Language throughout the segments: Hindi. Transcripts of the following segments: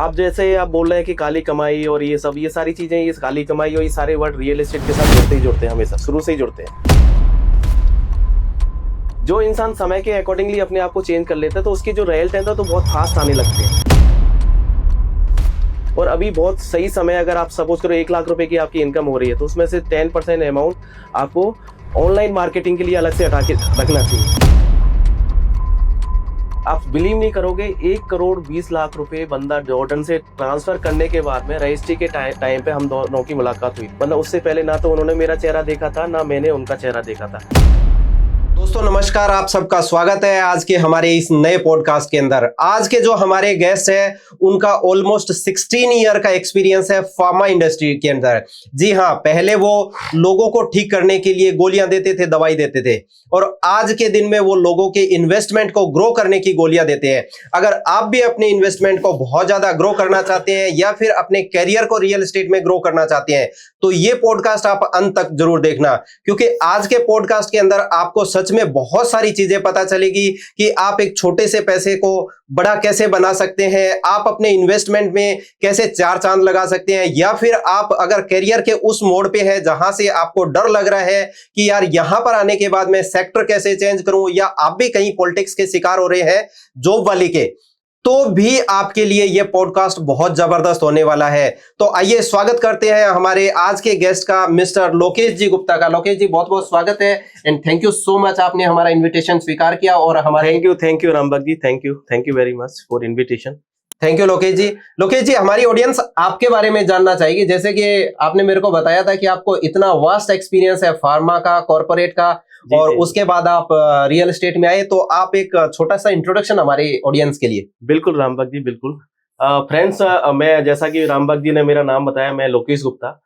आप जैसे आप बोल रहे हैं कि काली कमाई और ये सब, ये सारी चीजें, ये काली कमाई और ये सारे वर्ड रियल एस्टेट के साथ जुड़ते हैं, हमेशा शुरू से ही जुड़ते हैं। जो इंसान समय के अकॉर्डिंगली अपने आप को चेंज कर लेता है तो उसकी जो रिजल्ट है तो बहुत फास्ट आने लगते हैं। और अभी बहुत सही समय, अगर आप सपोज करो 1 लाख रुपए की आपकी इनकम हो रही है तो उसमें से 10% अमाउंट आपको ऑनलाइन मार्केटिंग के लिए अलग से हटा के रखना चाहिए। आप बिलीव नहीं करोगे, 1 करोड़ 20 लाख रुपए बंदा जॉर्डन से ट्रांसफर करने के बाद में रजिस्ट्री के टाइम पे हम दोनों की मुलाकात हुई। मतलब उससे पहले ना तो उन्होंने मेरा चेहरा देखा था, ना मैंने उनका चेहरा देखा था। दोस्तों नमस्कार, आप सबका स्वागत है आज के हमारे इस नए पॉडकास्ट के अंदर। आज के जो हमारे गेस्ट है उनका ऑलमोस्ट 16 ईयर का एक्सपीरियंस है फार्मा इंडस्ट्री के अंदर। जी हाँ, पहले वो लोगों को ठीक करने के लिए गोलियां देते थे, दवाई देते थे, और आज के दिन में वो लोगों के इन्वेस्टमेंट को ग्रो करने की गोलियां देते हैं। अगर आप भी अपने इन्वेस्टमेंट को बहुत ज्यादा ग्रो करना चाहते हैं या फिर अपने कैरियर को रियल एस्टेट में ग्रो करना चाहते हैं तो ये पॉडकास्ट आप अंत तक जरूर देखना, क्योंकि आज के पॉडकास्ट के अंदर आपको सच में बहुत सारी चीजें पता चलेगी कि आप एक छोटे से पैसे को बड़ा कैसे बना सकते हैं, आप अपने इन्वेस्टमेंट में कैसे 4 चांद लगा सकते हैं, या फिर आप अगर करियर के उस मोड़ पे है जहां से आपको डर लग रहा है कि यार यहां पर आने के बाद मैं सेक्टर कैसे चेंज करूं, या आप भी कहीं पॉलिटिक्स के शिकार हो रहे हैं जॉब वाले के, तो भी आपके लिए यह पॉडकास्ट बहुत जबरदस्त होने वाला है। तो आइए स्वागत करते हैं हमारे आज के गेस्ट का, मिस्टर लोकेश जी गुप्ता का। लोकेश जी, बहुत बहुत स्वागत है and thank you so much, आपने हमारा इनविटेशन स्वीकार किया और हमारे thank you Rambagh ji, thank you very much for invitation. Thank you Lokesh ji. Lokesh ji, हमारी ऑडियंस आपके बारे में जानना चाहेगी। जैसे कि आपने मेरे को बताया था कि आपको इतना वास्ट एक्सपीरियंस है फार्मा का, कॉर्पोरेट का, और उसके बाद आप रियल एस्टेट में आए, तो आप एक छोटा सा इंट्रोडक्शन हमारे ऑडियंस के लिए। बिल्कुल रामबाग जी, बिल्कुल। फ्रेंड्स, मैं जैसा कि रामबाग जी ने मेरा नाम बताया, मैं लोकेश गुप्ता।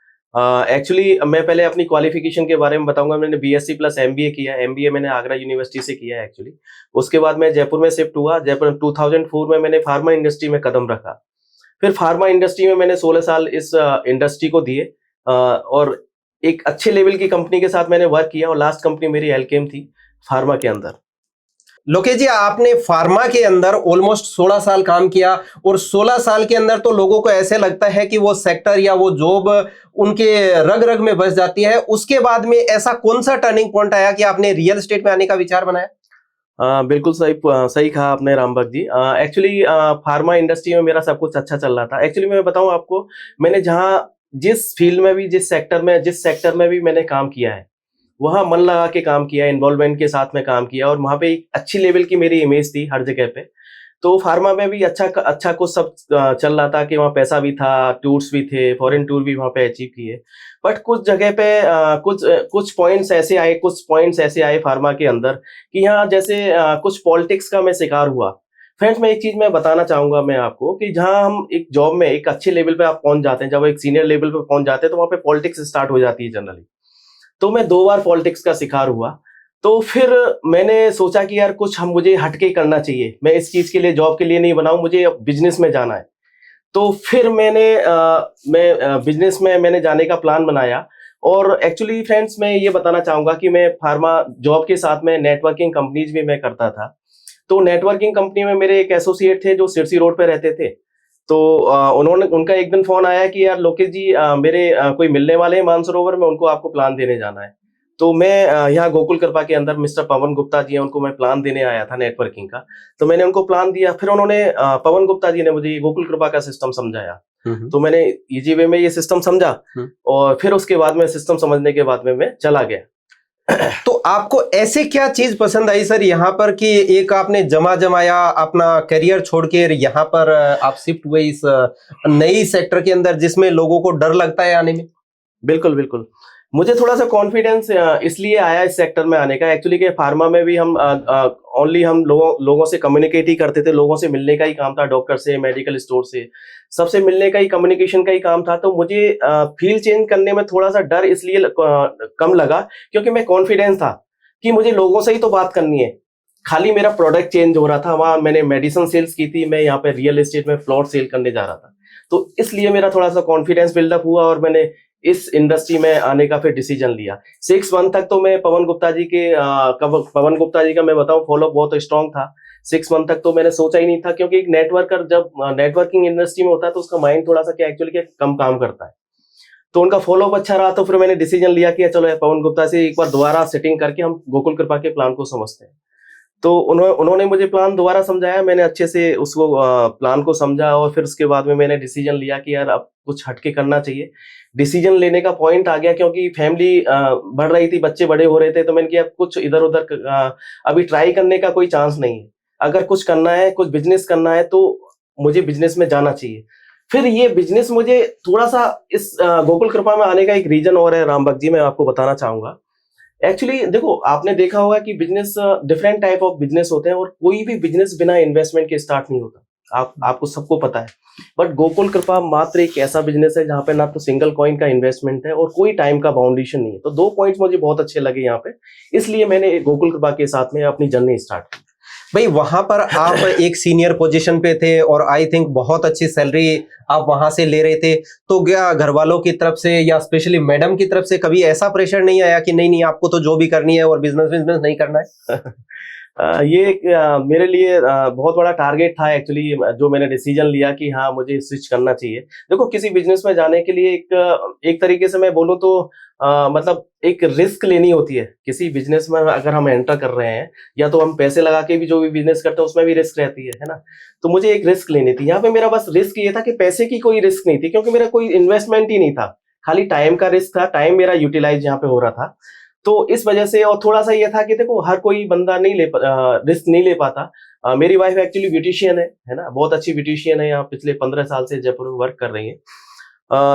एक्चुअली मैं पहले अपनी क्वालिफिकेशन के बारे में बताऊंगा। मैंने बीएससी प्लस एमबीए किया है। एमबीए मैंने आगरा यूनिवर्सिटी से किया है एक्चुअली। उसके बाद मैं जयपुर में शिफ्ट हुआ। जयपुर 2004 में मैंने फार्मा इंडस्ट्री में कदम रखा। फिर फार्मा इंडस्ट्री में मैंने 16 साल इस इंडस्ट्री को दिए, और एक अच्छे लेवल की कंपनी के साथ मैंने वर्क किया, और लास्ट कंपनी मेरी एल्केम थी फार्मा के अंदर। लोकेश जी, आपने फार्मा के अंदर ऑलमोस्ट 16 साल काम किया, और 16 साल के अंदर तो लोगों को ऐसे लगता है कि वो सेक्टर या वो जॉब उनके रग रग में बस जाती है। उसके बाद में ऐसा कौन सा टर्निंग पॉइंट आया कि आपने रियल एस्टेट में आने का विचार बनाया? बिल्कुल सही कहा आपने रामबाग जी। एक्चुअली फार्मा इंडस्ट्री में मेरा सब कुछ अच्छा चल रहा था। एक्चुअली मैं बताऊं आपको, मैंने जिस फील्ड में भी, जिस सेक्टर में भी मैंने काम किया है, वहां मन लगा के काम किया, इन्वॉल्वमेंट के साथ में काम किया, और वहां पे एक अच्छी लेवल की मेरी इमेज थी हर जगह पे। तो फार्मा में भी अच्छा कुछ सब चल रहा था कि वहाँ पैसा भी था, टूर्स भी थे, फॉरेन टूर भी वहाँ पे अचीव किए। बट कुछ जगह पे कुछ पॉइंट्स ऐसे आए फार्मा के अंदर कि यहाँ जैसे कुछ पॉलिटिक्स का मैं शिकार हुआ। फ्रेंड्स, मैं एक चीज मैं बताना चाहूंगा मैं आपको कि जहां हम एक जॉब में एक अच्छे लेवल पे आप पहुंच जाते हैं, जब एक सीनियर लेवल पे पहुंच जाते हैं तो वहाँ पे पॉलिटिक्स स्टार्ट हो जाती है जनरली। तो मैं 2 बार पॉलिटिक्स का शिकार हुआ। तो फिर मैंने सोचा कि यार कुछ मुझे हटके करना चाहिए। मैं इस चीज के लिए, जॉब के लिए नहीं बनाऊं, मुझे बिजनेस में जाना है। तो फिर मैं बिजनेस में मैंने जाने का प्लान बनाया। और एक्चुअली फ्रेंड्स, मैं ये बताना चाहूंगा कि मैं फार्मा जॉब के साथ में नेटवर्किंग कंपनीज भी मैं करता था। तो नेटवर्किंग कंपनी में मेरे एक एसोसिएट थे जो सिरसी रोड पे रहते थे। तो उनका एक दिन फोन आया कि यार लोकेश जी, मेरे कोई मिलने वाले हैं मानसरोवर में, उनको आपको प्लान देने जाना है। तो मैं यहाँ गोकुल कृपा के अंदर मिस्टर पवन गुप्ता जी हैं, उनको मैं प्लान देने आया था नेटवर्किंग का। तो मैंने उनको प्लान दिया। फिर उन्होंने पवन गुप्ता जी ने मुझे गोकुल कृपा का सिस्टम समझाया। तो मैंने इजी वे में ये सिस्टम समझा, और फिर उसके बाद में सिस्टम समझने के बाद में मैं चला गया। तो आपको ऐसे क्या चीज पसंद आई सर यहाँ पर कि एक आपने जमाया, अपना करियर छोड़ के यहाँ पर आप शिफ्ट हुए इस नई सेक्टर के अंदर जिसमें लोगों को डर लगता है आने में? बिल्कुल बिल्कुल, मुझे थोड़ा सा कॉन्फिडेंस इसलिए आया इस सेक्टर में आने का। एक्चुअली कि फार्मा में भी हम ओनली हम लोगों से कम्युनिकेट ही करते थे, लोगों से मिलने का ही काम था, डॉक्टर से, मेडिकल स्टोर से, सबसे मिलने का ही, कम्युनिकेशन का ही काम था। तो मुझे फील्ड चेंज करने में थोड़ा सा डर इसलिए कम लगा क्योंकि मैं कॉन्फिडेंस था कि मुझे लोगों से ही तो बात करनी है। खाली मेरा प्रोडक्ट चेंज हो रहा था। वहां मैंने मेडिसिन सेल्स की थी, मैं यहाँ पे रियल एस्टेट में प्लॉट सेल करने जा रहा था। तो इसलिए मेरा थोड़ा सा कॉन्फिडेंस बिल्डअप हुआ और मैंने इस इंडस्ट्री में आने का फिर डिसीजन लिया। 6 मंथ तक तो मैं पवन गुप्ता जी का मैं बताऊं फॉलो बहुत स्ट्रांग था। 6 मंथ तक तो मैंने सोचा ही नहीं था, क्योंकि एक नेटवर्कर जब नेटवर्किंग इंडस्ट्री में होता है तो उसका माइंड थोड़ा सा क्या एक्चुअली क्या कम काम करता है। तो उनका फॉलोअप अच्छा रहा, तो फिर मैंने डिसीजन लिया कि चलो पवन गुप्ता से एक बार दोबारा सेटिंग करके हम गोकुल कृपा के प्लान को समझते हैं। तो उन्होंने मुझे प्लान दोबारा समझाया, मैंने अच्छे से उसको प्लान को समझा, और फिर उसके बाद में मैंने डिसीजन लिया कि यार अब कुछ हटके करना चाहिए। डिसीजन लेने का पॉइंट आ गया क्योंकि फैमिली बढ़ रही थी, बच्चे बड़े हो रहे थे, तो मैंने किया कुछ इधर उधर अभी ट्राई करने का कोई चांस नहीं है। अगर कुछ करना है, कुछ बिजनेस करना है, तो मुझे बिजनेस में जाना चाहिए। फिर ये बिजनेस मुझे थोड़ा सा इस गोकुल कृपा में आने का एक रीजन और है रामभक्त जी, मैं आपको बताना चाहूंगा। एक्चुअली देखो, आपने देखा होगा कि business different type of business होते हैं, और कोई भी बिजनेस बिना इन्वेस्टमेंट के स्टार्ट नहीं होता। आपको सबको पता है। बट गोकुल कृपा मात्र एक ऐसा बिजनेस है जहां पे ना तो सिंगल कॉइन का इन्वेस्टमेंट है और कोई टाइम का बाउंडेशन नहीं है। तो 2 पॉइंट्स मुझे बहुत अच्छे लगे यहाँ पे, इसलिए मैंने गोकुल कृपा के साथ में अपनी जर्नी स्टार्ट की। भाई वहां पर आप एक सीनियर पोजीशन पे थे और आई थिंक बहुत अच्छी सैलरी आप वहां से ले रहे थे, तो क्या घर वालों की तरफ से या स्पेशली मैडम की तरफ से कभी ऐसा प्रेशर नहीं आया कि नहीं नहीं आपको तो जो भी करनी है और बिजनेस बिजनेस नहीं करना है? ये मेरे लिए बहुत बड़ा टारगेट था एक्चुअली, जो मैंने डिसीजन लिया कि हाँ मुझे स्विच करना चाहिए। देखो, किसी बिजनेस में जाने के लिए एक तरीके से मैं बोलूँ तो मतलब एक रिस्क लेनी होती है। किसी बिजनेस में अगर हम एंटर कर रहे हैं, या तो हम पैसे लगा के भी जो भी बिजनेस करते हैं उसमें भी रिस्क रहती है ना। तो मुझे एक रिस्क लेनी थी। यहाँ पे मेरा बस रिस्क ये था कि पैसे की कोई रिस्क नहीं थी, क्योंकि मेरा कोई इन्वेस्टमेंट ही नहीं था, खाली टाइम का रिस्क था। टाइम मेरा यूटिलाइज यहाँ पे हो रहा था, तो इस वजह से। और थोड़ा सा ये था कि देखो, हर कोई बंदा रिस्क नहीं ले पाता। मेरी वाइफ एक्चुअली ब्यूटिशियन है ना, बहुत अच्छी ब्यूटिशियन है, यहाँ पिछले 15 साल से जयपुर में वर्क कर रही है।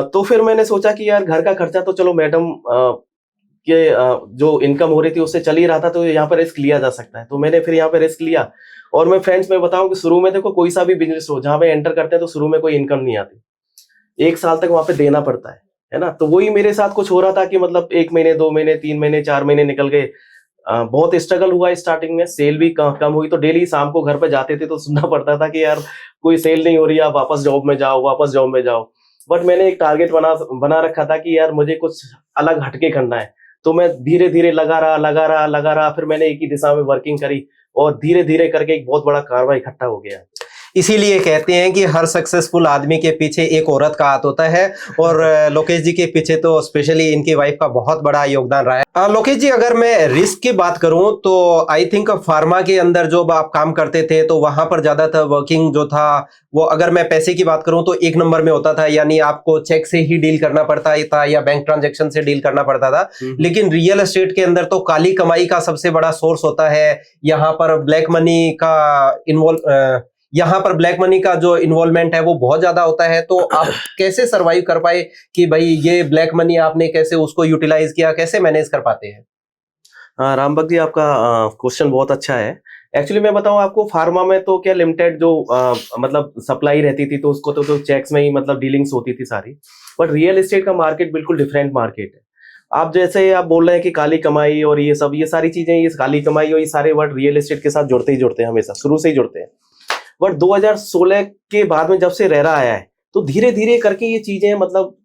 तो फिर मैंने सोचा कि यार घर का खर्चा तो चलो मैडम के जो इनकम हो रही थी उससे चल ही रहा था, तो यहाँ पर रिस्क लिया जा सकता है। तो मैंने फिर यहाँ पे रिस्क लिया। और मैं फ्रेंड्स में बताऊं कि शुरू में देखो, कोई सा भी बिजनेस हो जहाँ पे एंटर करते हैं तो शुरू में कोई इनकम नहीं आती, 1 साल तक वहां पे देना पड़ता है ना। तो वही मेरे साथ कुछ हो रहा था कि मतलब 1 महीने, 2 महीने, 3 महीने, 4 महीने निकल गए। बहुत स्ट्रगल हुआ स्टार्टिंग में, सेल भी कम हुई। तो डेली शाम को घर पे जाते थे तो सुनना पड़ता था कि यार कोई सेल नहीं हो रही, आप वापस जॉब में जाओ, वापस जॉब में जाओ। बट मैंने एक टारगेट बना रखा था कि यार मुझे कुछ अलग हटके करना है। तो मैं धीरे धीरे लगा रहा। फिर मैंने एक ही दिशा में वर्किंग करी, और धीरे धीरे करके एक बहुत बड़ा कारवा इकट्ठा हो गया। इसीलिए कहते हैं कि हर सक्सेसफुल आदमी के पीछे एक औरत का हाथ होता है, और लोकेश जी के पीछे तो स्पेशली इनकी वाइफ का बहुत बड़ा योगदान रहा है। लोकेश जी, अगर मैं रिस्क की बात करूं तो आई थिंक फार्मा के अंदर जो आप काम करते थे तो वहां पर ज्यादातर वर्किंग जो था वो, अगर मैं पैसे की बात करूं तो 1 नंबर में होता था, यानी आपको चेक से ही डील करना पड़ता था या बैंक ट्रांजेक्शन से डील करना पड़ता था। लेकिन रियल एस्टेट के अंदर तो काली कमाई का सबसे बड़ा सोर्स होता है। यहाँ पर ब्लैक मनी का जो इन्वॉल्वमेंट है वो बहुत ज्यादा होता है। तो आप कैसे सरवाइव कर पाए कि भाई ये ब्लैक मनी आपने कैसे उसको यूटिलाइज किया, कैसे मैनेज कर पाते हैं? हाँ रामभक्त जी, आपका क्वेश्चन बहुत अच्छा है। एक्चुअली मैं बताऊं आपको, फार्मा में तो क्या लिमिटेड जो मतलब सप्लाई रहती थी, तो उसको तो चेक्स में ही मतलब डीलिंग्स होती थी सारी। बट रियल एस्टेट का मार्केट बिल्कुल डिफरेंट मार्केट है। आप जैसे आप बोल रहे हैं कि काली कमाई और ये सब, ये सारी चीजें, ये काली कमाई और ये सारे वर्ड रियल एस्टेट के साथ जुड़ते ही जुड़ते हैं, हमेशा शुरू से ही जुड़ते हैं। बट 2016 के बाद में जब से रेरा आया है, तो धीरे धीरे करके ये चीजें मतलब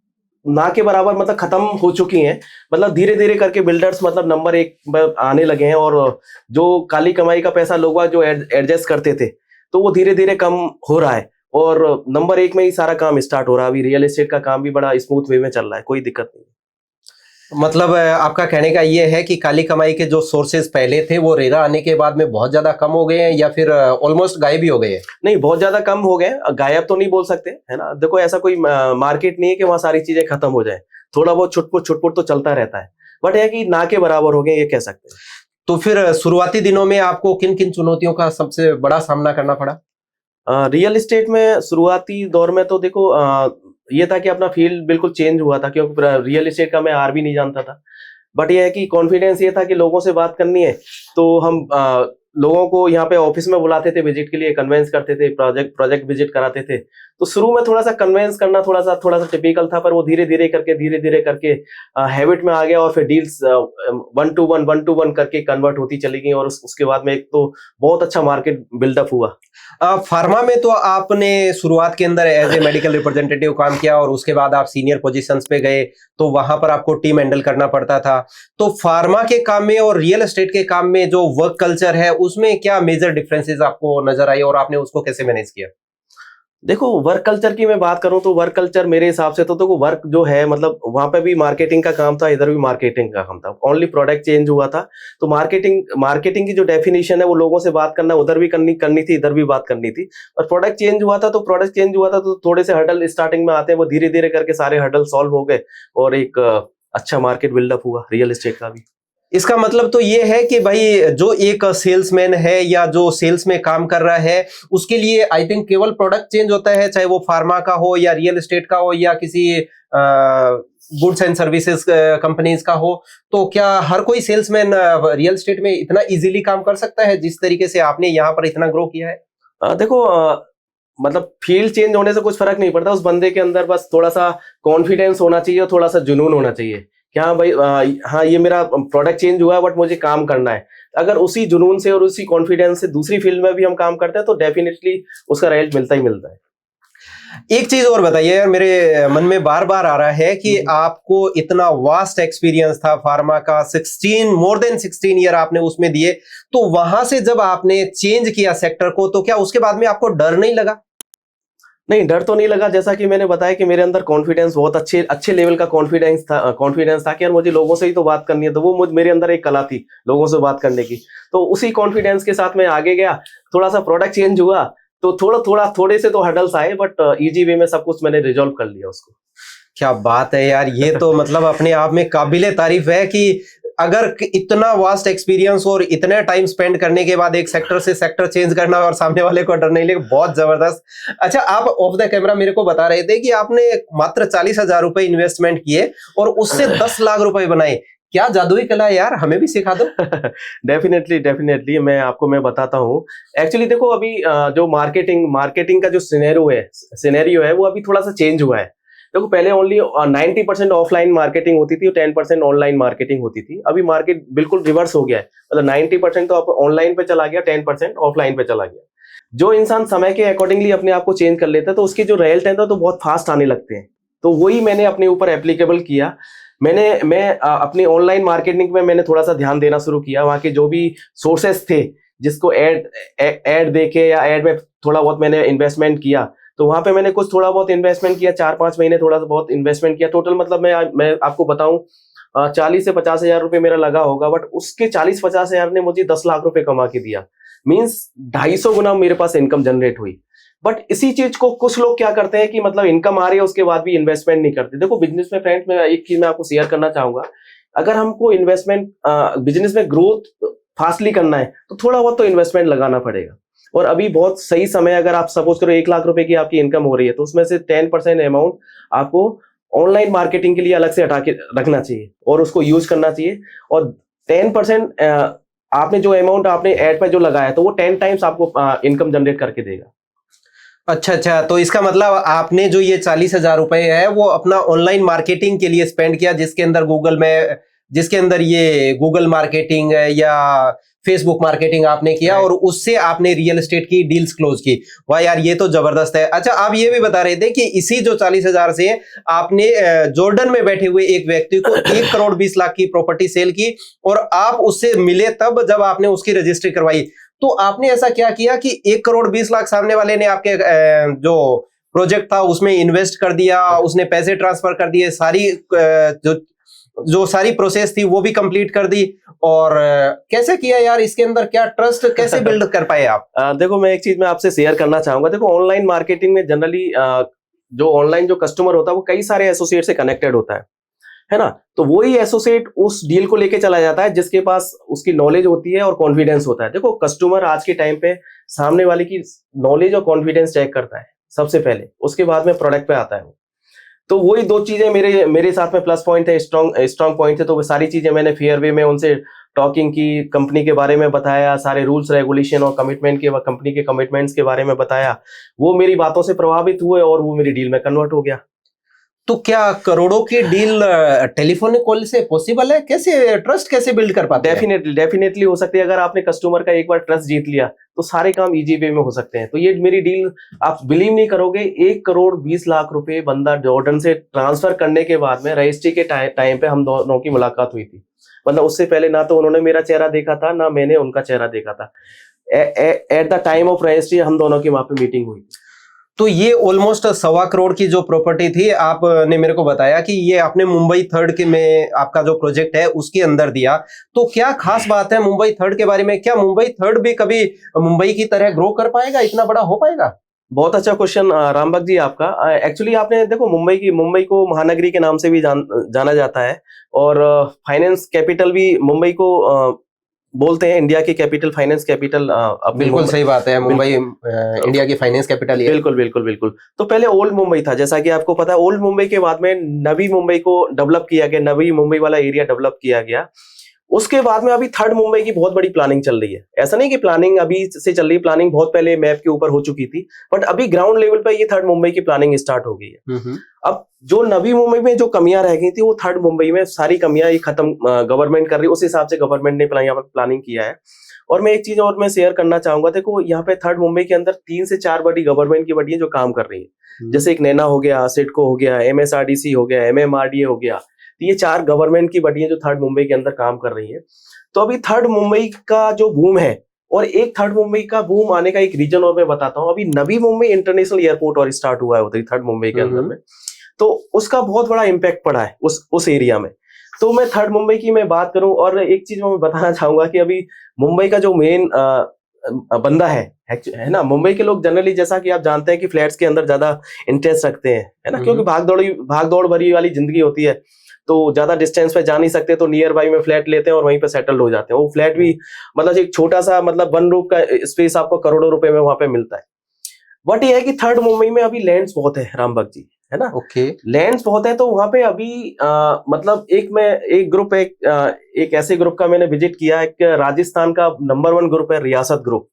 ना के बराबर मतलब खत्म हो चुकी हैं। मतलब धीरे धीरे करके बिल्डर्स मतलब नंबर 1 पर आने लगे हैं, और जो काली कमाई का पैसा लोग जो एडजस्ट करते थे, तो वो धीरे धीरे कम हो रहा है, और नंबर 1 में ही सारा काम स्टार्ट हो रहा है। अभी रियल एस्टेट का काम भी बड़ा स्मूथ वे में चल रहा है, कोई दिक्कत नहीं। मतलब आपका कहने का ये है कि काली कमाई के जो सोर्सेज पहले थे वो रेरा आने के बाद में बहुत ज्यादा कम हो गए हैं, या फिर ऑलमोस्ट गायब ही हो गए हैं? नहीं, बहुत ज्यादा कम हो गए, गायब तो नहीं बोल सकते, है ना। देखो, ऐसा कोई मार्केट नहीं है कि वहां सारी चीजें खत्म हो जाए, थोड़ा बहुत छुटपुट तो चलता रहता है। बट है कि ना के बराबर हो गए, ये कह सकते हैं। तो फिर शुरुआती दिनों में आपको किन किन चुनौतियों का सबसे बड़ा सामना करना पड़ा? रियल एस्टेट में शुरुआती दौर में तो देखो, ये था कि अपना फील्ड बिल्कुल चेंज हुआ था, क्योंकि रियल एस्टेट का मैं आर भी नहीं जानता था। बट ये है कि कॉन्फिडेंस ये था कि लोगों से बात करनी है, तो हम लोगों को यहाँ पे ऑफिस में बुलाते थे विजिट के लिए, कन्वेंस करते थे, प्रोजेक्ट विजिट कराते थे। तो शुरू में थोड़ा सा कन्वेंस करना थोड़ा सा टिपिकल था, पर वो धीरे धीरे करके हैबिट में आ गया, और फिर डील्स 1 to 1 करके कन्वर्ट होती चली गई, और उसके बाद में एक तो बहुत अच्छा मार्केट बिल्डअप हुआ। फार्मा में तो आपने शुरुआत के अंदर एज ए मेडिकल रिप्रेजेंटेटिव काम किया और उसके बाद आप सीनियर पोजीशंस पे गए, तो वहां पर आपको टीम हैंडल करना पड़ता था। तो फार्मा के काम में और रियल एस्टेट के काम में जो वर्क कल्चर है उसमें क्या मेजर डिफरेंसेस आपको नजर आई और आपने उसको कैसे मैनेज किया? देखो, वर्क कल्चर की मैं बात करूं तो वर्क कल्चर मेरे हिसाब से तो देखो, वर्क जो है मतलब वहां पे भी मार्केटिंग का काम था, इधर भी मार्केटिंग का काम था, ओनली प्रोडक्ट चेंज हुआ था। तो मार्केटिंग की जो डेफिनेशन है वो लोगों से बात करना, उधर भी करनी थी, इधर भी बात करनी थी। और प्रोडक्ट चेंज हुआ था तो थोड़े से हर्डल स्टार्टिंग में आते हैं, वो धीरे धीरे करके सारे हर्डल सॉल्व हो गए, और एक अच्छा मार्केट बिल्डअप हुआ रियल एस्टेट का भी। इसका मतलब तो ये है कि भाई जो एक सेल्समैन है या जो सेल्स में काम कर रहा है उसके लिए आई थिंक केवल प्रोडक्ट चेंज होता है, चाहे वो फार्मा का हो या रियल एस्टेट का हो या किसी गुड्स एंड सर्विसेज कंपनीज का हो। तो क्या हर कोई सेल्समैन रियल एस्टेट में इतना इजीली काम कर सकता है जिस तरीके से आपने यहाँ पर इतना ग्रो किया है? देखो, मतलब फील्ड चेंज होने से कुछ फर्क नहीं पड़ता, उस बंदे के अंदर बस थोड़ा सा कॉन्फिडेंस होना चाहिए और थोड़ा सा जुनून होना चाहिए कि हाँ भाई, हाँ ये मेरा प्रोडक्ट चेंज हुआ है बट मुझे काम करना है। अगर उसी जुनून से और उसी कॉन्फिडेंस से दूसरी फील्ड में भी हम काम करते हैं तो डेफिनेटली उसका रिजल्ट मिलता ही मिलता है। एक चीज और बताइए यार, मेरे मन में बार बार आ रहा है कि आपको इतना वास्ट एक्सपीरियंस था फार्मा का, 16 मोर देन 16 ईयर आपने उसमें दिए, तो वहां से जब आपने चेंज किया सेक्टर को तो क्या उसके बाद में आपको डर नहीं लगा? नहीं, डर तो नहीं लगा। जैसा कि मैंने बताया कि मेरे अंदर कॉन्फिडेंस, बहुत अच्छे लेवल का कॉन्फिडेंस था कि यार मुझे लोगों से ही तो बात करनी है, तो वो मेरे अंदर एक कला थी लोगों से बात करने की। तो उसी कॉन्फिडेंस के साथ मैं आगे गया। थोड़ा सा प्रोडक्ट चेंज हुआ तो थोड़े से तो हर्डल्स आए, बट इजी वे में सब कुछ मैंने रिजॉल्व कर लिया उसको। क्या बात है यार, ये तो मतलब अपने आप में काबिले तारीफ है कि अगर इतना वास्ट एक्सपीरियंस और इतने टाइम स्पेंड करने के बाद एक सेक्टर से सेक्टर चेंज करना और सामने वाले को डर नहीं लगे, बहुत जबरदस्त। अच्छा, आप ऑफ द कैमरा मेरे को बता रहे थे कि आपने मात्र 40,000 रुपए इन्वेस्टमेंट किए और उससे 10 लाख रुपए बनाए। क्या जादुई कला है यार, हमें भी सिखा दो। डेफिनेटली मैं बताता हूँ। एक्चुअली देखो, अभी जो मार्केटिंग का जो सिनेरियो है वो अभी थोड़ा सा चेंज हुआ है। देखो, पहले ओनली 90% ऑफलाइन मार्केटिंग होती थी और 10% ऑनलाइन मार्केटिंग होती थी। अभी मार्केट बिल्कुल रिवर्स हो गया है, मतलब 90% तो ऑनलाइन पे चला गया, 10% ऑफलाइन पे चला गया। जो इंसान समय के अकॉर्डिंगली अपने आप को चेंज कर लेता है तो उसके जो रिजल्ट है तो बहुत फास्ट आने लगते हैं। तो वही मैंने अपने ऊपर एप्लीकेबल किया। मैं अपनी ऑनलाइन मार्केटिंग में मैंने थोड़ा सा ध्यान देना शुरू किया। वहाँ के जो भी सोर्सेस थे, जिसको एड देके या एड में थोड़ा बहुत मैंने इन्वेस्टमेंट किया, तो वहां पे मैंने कुछ थोड़ा बहुत इन्वेस्टमेंट किया, 4-5 महीने थोड़ा सा बहुत इन्वेस्टमेंट किया। टोटल मतलब मैं आपको बताऊं, 40 से 50 हजार रुपए मेरा लगा होगा, बट उसके 40-50 हजार ने मुझे 10 लाख रुपए कमा के दिया। मींस 250 गुना मेरे पास इनकम जनरेट हुई। बट इसी चीज को कुछ लोग क्या करते हैं कि मतलब इनकम आ रही है उसके बाद भी इन्वेस्टमेंट नहीं करते। देखो, बिजनेस में फ्रेंड्स, मैं एक चीज मैं आपको शेयर करना चाहूंगा। अगर हमको बिजनेस में ग्रोथ फास्टली करना है तो थोड़ा बहुत तो इन्वेस्टमेंट लगाना पड़ेगा। और अभी बहुत सही समय, अगर आप सपोज करो 1 लाख रुपए की आपकी इनकम हो रही है तो उसमें से 10% अमाउंट आपको ऑनलाइन मार्केटिंग के लिए अलग से हटा के रखना चाहिए और उसको यूज करना चाहिए। और 10% आपने जो अमाउंट आपने एड पर जो लगाया तो वो 10 टाइम्स आपको इनकम जनरेट करके देगा। अच्छा, तो इसका मतलब आपने जो ये 40,000 रुपए है वो अपना ऑनलाइन मार्केटिंग के लिए स्पेंड किया, जिसके अंदर ये गूगल मार्केटिंग या फेसबुक मार्केटिंग आपने किया और उससे आपने रियल एस्टेट की डील्स क्लोज की। वाह यार, ये तो जबरदस्त है। अच्छा, आप ये भी बता रहे थे कि इसी जो 40,000 से आपने जॉर्डन में बैठे हुए एक व्यक्ति को 1 करोड़ 20 लाख की प्रॉपर्टी सेल की और आप उससे मिले तब जब आपने उसकी रजिस्ट्री करवाई। तो आपने ऐसा क्या किया कि 1 करोड़ 20 लाख सामने वाले ने आपके जो प्रोजेक्ट था उसमें इन्वेस्ट कर दिया, उसने पैसे ट्रांसफर कर दिए, जो सारी प्रोसेस थी वो भी कंप्लीट कर दी। और कैसे किया यार, इसके अंदर क्या ट्रस्ट कैसे बिल्ड कर पाए आप? देखो, मैं एक चीज मैं आपसे शेयर करना चाहूंगा। देखो, ऑनलाइन मार्केटिंग में जनरली जो ऑनलाइन जो कस्टमर होता है वो कई सारे एसोसिएट से कनेक्टेड होता है ना। तो वही एसोसिएट उस डील को लेके चला जाता है जिसके पास उसकी नॉलेज होती है और कॉन्फिडेंस होता है। देखो, कस्टमर आज के टाइम पे सामने वाले की नॉलेज और कॉन्फिडेंस चेक करता है सबसे पहले, उसके बाद में प्रोडक्ट पे आता है। तो वही दो चीजें मेरे साथ में प्लस पॉइंट है, स्ट्रॉन्ग पॉइंट है। तो वो सारी चीजें मैंने फेयर वे में उनसे टॉकिंग की, कंपनी के बारे में बताया, सारे रूल्स रेगुलेशन और कंपनी के कमिटमेंट्स के बारे में बताया। वो मेरी बातों से प्रभावित हुए और वो मेरी डील में कन्वर्ट हो गया। तो क्या करोड़ों की डील टेलीफोनिक कॉल से पॉसिबल है? कैसे ट्रस्ट कैसे बिल्ड कर पाते हैं? डेफिनेटली हो सकती है। अगर आपने कस्टमर का एक बार ट्रस्ट जीत लिया तो सारे काम इजी वे में हो सकते हैं। तो ये मेरी डील, आप बिलीव नहीं करोगे, 1,20,00,000 रुपए बंदा जॉर्डन से ट्रांसफर करने के बाद में रजिस्ट्री के टाइम पे हम दोनों की मुलाकात हुई थी। मतलब उससे पहले ना तो उन्होंने मेरा चेहरा देखा था, ना मैंने उनका चेहरा देखा था। At the time of registry हम दोनों की वहां पे मीटिंग हुई। तो ये ऑलमोस्ट 1.25 करोड़ की जो प्रॉपर्टी थी, आपने मेरे को बताया कि ये आपने मुंबई थर्ड के में आपका जो प्रोजेक्ट है उसके अंदर दिया। तो क्या खास बात है मुंबई थर्ड के बारे में? क्या मुंबई थर्ड भी कभी मुंबई की तरह ग्रो कर पाएगा, इतना बड़ा हो पाएगा? बहुत अच्छा क्वेश्चन रामबक जी आपका। एक्चुअली आपने देखो, मुंबई को महानगरी के नाम से भी जाना जाता है और फाइनेंस कैपिटल भी मुंबई को बोलते हैं, इंडिया की कैपिटल, फाइनेंस कैपिटल। बिल्कुल सही बात है, मुंबई इंडिया की फाइनेंस कैपिटल है। बिल्कुल। तो पहले ओल्ड मुंबई था, जैसा कि आपको पता है। ओल्ड मुंबई के बाद में नवी मुंबई को डेवलप किया गया, नवी मुंबई वाला एरिया डेवलप किया गया। उसके बाद में अभी थर्ड मुंबई की बहुत बड़ी प्लानिंग चल रही है। ऐसा नहीं कि प्लानिंग अभी से चल रही है, प्लानिंग बहुत पहले मैप के ऊपर हो चुकी थी, बट अभी ग्राउंड लेवल पे ये थर्ड मुंबई की प्लानिंग स्टार्ट हो गई है। अब जो नवी मुंबई में जो कमियां रह गई थी, वो थर्ड मुंबई में सारी कमियां ये खत्म गवर्नमेंट कर रही है। उस हिसाब से गवर्नमेंट ने यहाँ पर प्लानिंग किया है। और मैं एक चीज और मैं शेयर करना चाहूंगा, देखो यहाँ पे थर्ड मुंबई के अंदर 3 से 4 बड़ी गवर्नमेंट की बड़ी जो काम कर रही है, जैसे एक नैना हो गया, सिडको हो गया, MSRDC हो गया, MMRDA हो गया। तो ये 4 गवर्नमेंट की बड़ी जो थर्ड मुंबई के अंदर काम कर रही है। तो अभी थर्ड मुंबई का जो बूम है, और एक थर्ड मुंबई का बूम आने का एक रीजन और मैं बताता हूँ। अभी नवी मुंबई इंटरनेशनल एयरपोर्ट और स्टार्ट हुआ है उधर थर्ड मुंबई के अंदर में, तो उसका बहुत बड़ा इंपैक्ट पड़ा है उस एरिया में। तो मैं थर्ड मुंबई की मैं बात करूं, और एक चीज मैं बताना चाहूंगा कि अभी मुंबई का जो मेन बंदा है ना, मुंबई के लोग जनरली, जैसा कि आप जानते हैं कि फ्लैट्स के अंदर ज्यादा इंटरेस्ट रखते हैं, है ना, क्योंकि भाग दौड़ भरी वाली जिंदगी होती है। तो ज्यादा डिस्टेंस पे जा नहीं सकते, तो नियर बाई में फ्लैट लेते हैं और वहीं पे सेटल हो जाते हैं। वो फ्लैट भी मतलब एक छोटा सा, मतलब 1 रूम का स्पेस आपको करोड़ों रुपए में वहां पे मिलता है। बट ये है कि थर्ड मुंबई में अभी लैंड्स बहुत है रामबक जी, है ना। ओके, लैंड्स बहुत है। तो वहां पे अभी मतलब एक ऐसे ग्रुप का मैंने विजिट किया, एक राजस्थान का नंबर 1 ग्रुप है रियासत ग्रुप।